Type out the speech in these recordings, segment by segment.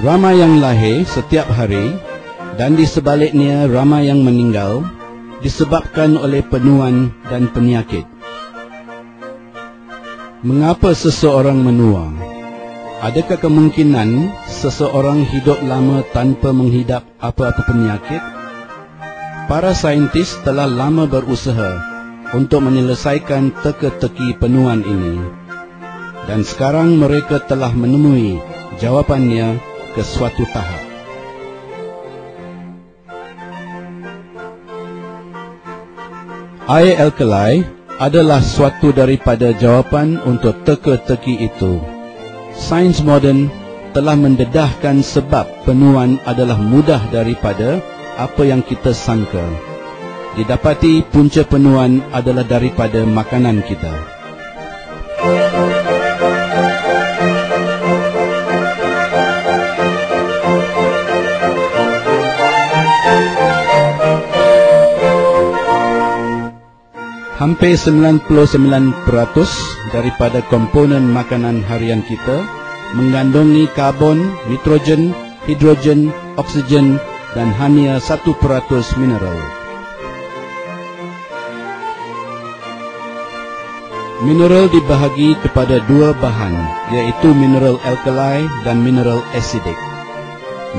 Ramai yang lahir setiap hari dan di sebaliknya ramai yang meninggal disebabkan oleh penuaan dan penyakit. Mengapa seseorang menua? Adakah kemungkinan seseorang hidup lama tanpa menghidap apa-apa penyakit? Para saintis telah lama berusaha untuk menyelesaikan teka-teki penuaan ini. Dan sekarang mereka telah menemui jawapannya ke suatu tahap. Air alkali adalah suatu daripada jawapan untuk teka-teki itu. Sains moden telah mendedahkan sebab penuaan adalah mudah daripada apa yang kita sangka. Didapati punca penuaan adalah daripada makanan kita. Hampir 99% daripada komponen makanan harian kita mengandungi karbon, nitrogen, hidrogen, oksigen dan hanya 1% mineral. Mineral dibahagi kepada dua bahan, iaitu mineral alkali dan mineral acidic.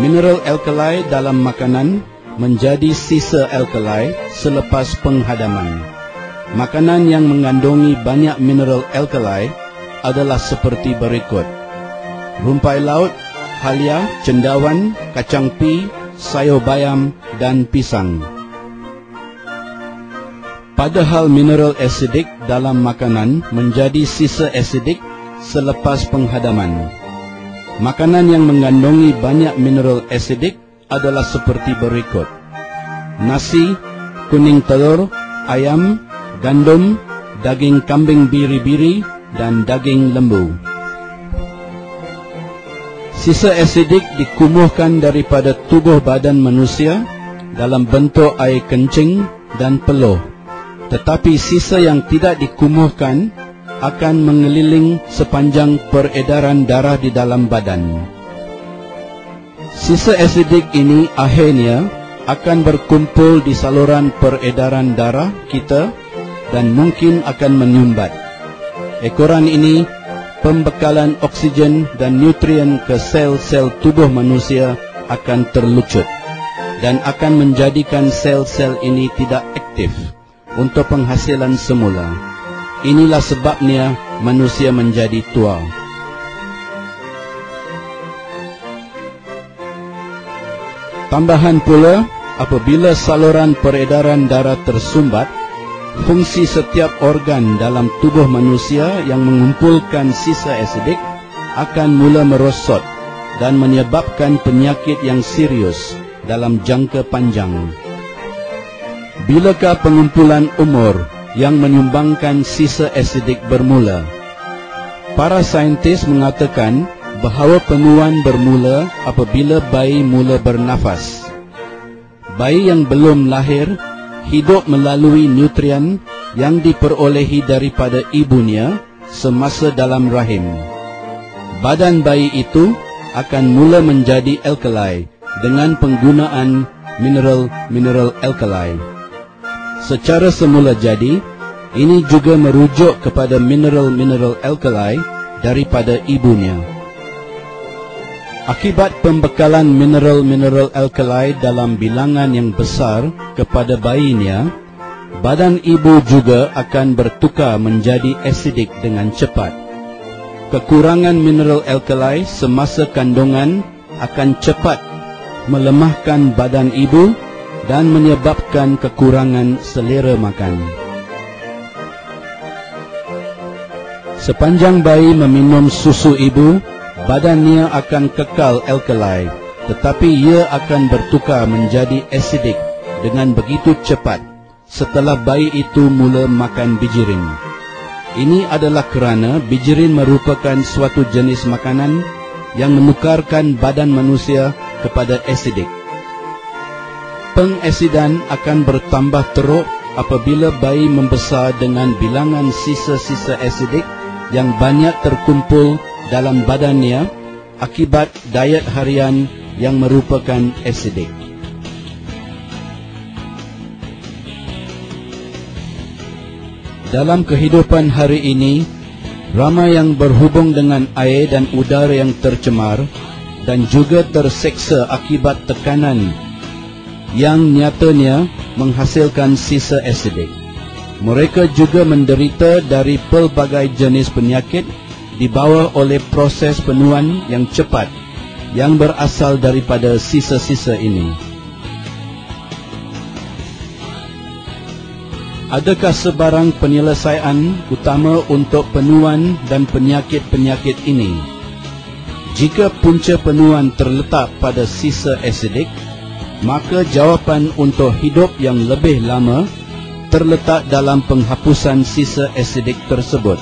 Mineral alkali dalam makanan menjadi sisa alkali selepas penghadaman. Makanan yang mengandungi banyak mineral alkali adalah seperti berikut: rumpai laut, halia, cendawan, kacang pi, sayur bayam dan pisang. Padahal mineral acidic dalam makanan menjadi sisa acidic selepas penghadaman. Makanan yang mengandungi banyak mineral acidic adalah seperti berikut: nasi, kuning telur, ayam, gandum, daging kambing biri-biri dan daging lembu. Sisa acidic dikumuhkan daripada tubuh badan manusia dalam bentuk air kencing dan peluh. Tetapi sisa yang tidak dikumuhkan akan mengeliling sepanjang peredaran darah di dalam badan. Sisa acidic ini akhirnya akan berkumpul di saluran peredaran darah kita dan mungkin akan menyumbat. Ekoran ini pembekalan oksigen dan nutrien ke sel-sel tubuh manusia akan terlucut dan akan menjadikan sel-sel ini tidak aktif untuk penghasilan semula. Inilah sebabnya manusia menjadi tua. Tambahan pula, apabila saluran peredaran darah tersumbat, fungsi setiap organ dalam tubuh manusia yang mengumpulkan sisa acidic akan mula merosot dan menyebabkan penyakit yang serius dalam jangka panjang. Bilakah pengumpulan umur yang menyumbangkan sisa acidic bermula? Para saintis mengatakan bahawa penuaan bermula apabila bayi mula bernafas. Bayi yang belum lahir hidup melalui nutrien yang diperolehi daripada ibunya semasa dalam rahim. Badan bayi itu akan mula menjadi alkali dengan penggunaan mineral alkali. Secara semula jadi, ini juga merujuk kepada mineral alkali daripada ibunya. Akibat pembekalan mineral alkali dalam bilangan yang besar kepada bayinya, badan ibu juga akan bertukar menjadi acidic dengan cepat. Kekurangan mineral alkali semasa kandungan akan cepat melemahkan badan ibu dan menyebabkan kekurangan selera makan. Sepanjang bayi meminum susu ibu, badannya akan kekal alkali, tetapi ia akan bertukar menjadi acidic dengan begitu cepat setelah bayi itu mula makan bijirin. Ini adalah kerana bijirin merupakan suatu jenis makanan yang menukarkan badan manusia kepada acidic. Pengasidan akan bertambah teruk apabila bayi membesar dengan bilangan sisa-sisa acidic yang banyak terkumpul dalam badannya akibat diet harian yang merupakan asidik. Dalam kehidupan hari ini, ramai yang berhubung dengan air dan udara yang tercemar dan juga terseksa akibat tekanan yang nyatanya menghasilkan sisa asidik. Mereka juga menderita dari pelbagai jenis penyakit dibawa oleh proses penuaan yang cepat yang berasal daripada sisa-sisa ini. Adakah sebarang penyelesaian utama untuk penuaan dan penyakit-penyakit ini? Jika punca penuaan terletak pada sisa asidik, maka jawapan untuk hidup yang lebih lama terletak dalam penghapusan sisa asidik tersebut.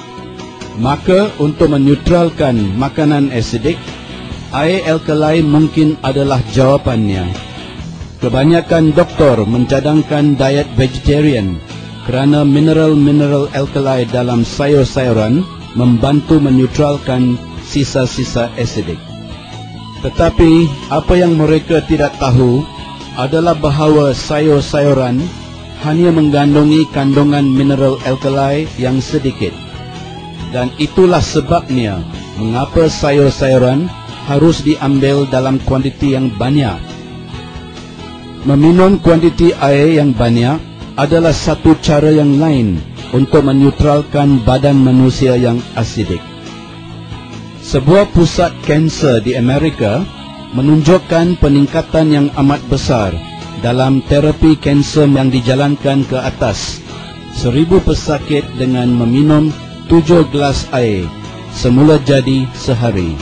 Maka untuk menetralkan makanan asidik, air alkali mungkin adalah jawapannya. Kebanyakan doktor mencadangkan diet vegetarian kerana mineral alkali dalam sayur-sayuran membantu menetralkan sisa-sisa asidik. Tetapi apa yang mereka tidak tahu adalah bahawa sayur-sayuran hanya mengandungi kandungan mineral alkali yang sedikit. Dan itulah sebabnya mengapa sayur-sayuran harus diambil dalam kuantiti yang banyak. Meminum kuantiti air yang banyak adalah satu cara yang lain untuk menetralkan badan manusia yang asidik. Sebuah pusat kanser di Amerika menunjukkan peningkatan yang amat besar dalam terapi kanser yang dijalankan ke atas 1,000 pesakit dengan meminum 7 gelas air semula jadi sehari.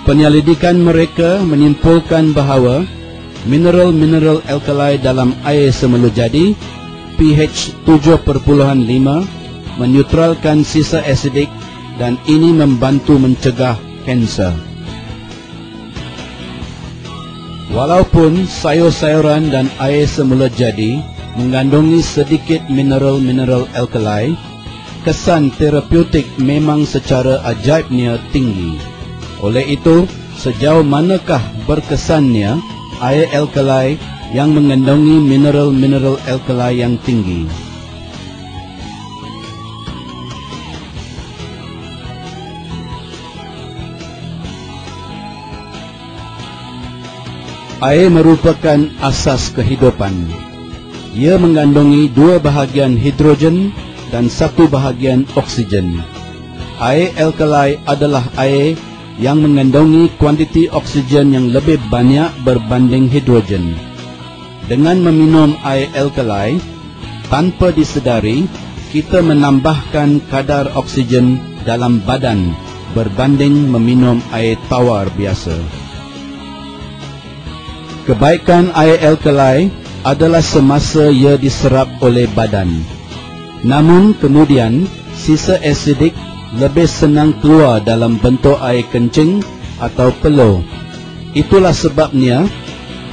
Penyelidikan mereka menyimpulkan bahawa mineral alkali dalam air semula jadi pH 7.5 menetralkan sisa asidik dan ini membantu mencegah kanser. Walaupun sayur-sayuran dan air semula jadi mengandungi sedikit mineral alkali, kesan terapeutik memang secara ajaibnya tinggi. Oleh itu, sejauh manakah berkesannya air alkali yang mengandungi mineral alkali yang tinggi? Air merupakan asas kehidupan. Ia mengandungi 2 bahagian hidrogen dan 1 bahagian oksigen. Air alkali adalah air yang mengandungi kuantiti oksigen yang lebih banyak berbanding hidrogen. Dengan meminum air alkali, tanpa disedari, kita menambahkan kadar oksigen dalam badan berbanding meminum air tawar biasa. Kebaikan air alkali adalah semasa ia diserap oleh badan. Namun kemudian, sisa asidik lebih senang keluar dalam bentuk air kencing atau peluh. Itulah sebabnya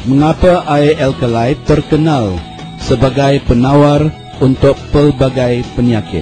mengapa air alkali terkenal sebagai penawar untuk pelbagai penyakit.